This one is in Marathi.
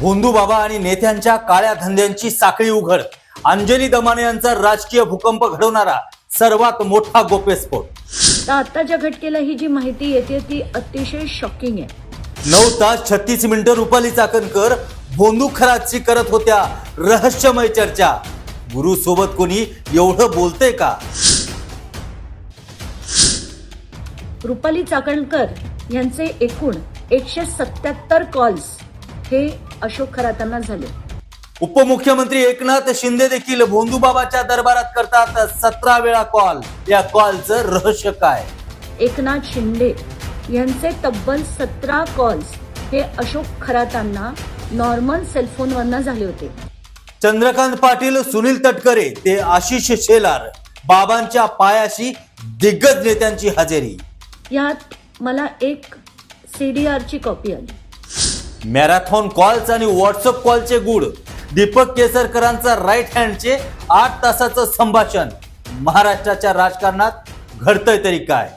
भोंदू बाबा आणि नेत्यांच्या काळ्या धंद्यांची साखळी उघड. अंजली दमाने यांचा राजकीय भूकंप घडवणारा सर्वात मोठा गौप्यस्फोट. तर आता ज्या घटनेला ही जी माहिती येते ती अतिशय शॉकिंग आहे. 9 तास 36 मिनिटं रुपाली चाकणकर भोंदू खराची करत होत्या रहस्यमय चर्चा. गुरु सोबत कोणी एवढं बोलतंय का? रुपाली चाकणकर यांचे एकूण 177 कॉल्स हे अशोक खरातांना झाले. उपमुख्यमंत्री एकनाथ शिंदे देखील भोंदू बाबाच्या दरबारात करतात 17 वेळा कॉल. या कॉलचं रहस्य काय? एकनाथ शिंदे यांचे तब्बल 17 कॉल्स हे अशोक खरातांना नॉर्मल सेलफोनवरनं झाले होते. चंद्रकांत पाटील, सुनील तटकरे ते आशिष शेलार, बाबांच्या पायाशी दिग्गज नेत्यांची हजेरी. यात मला एक CDR ची कॉपी आली. मॅरेथॉन कॉल्स आणि व्हॉट्सअप कॉलचे गुड. दीपक केसरकरांचा राईट हँडचे 8 तासाचं संभाषण. महाराष्ट्राच्या राजकारणात घडतंय तरी काय?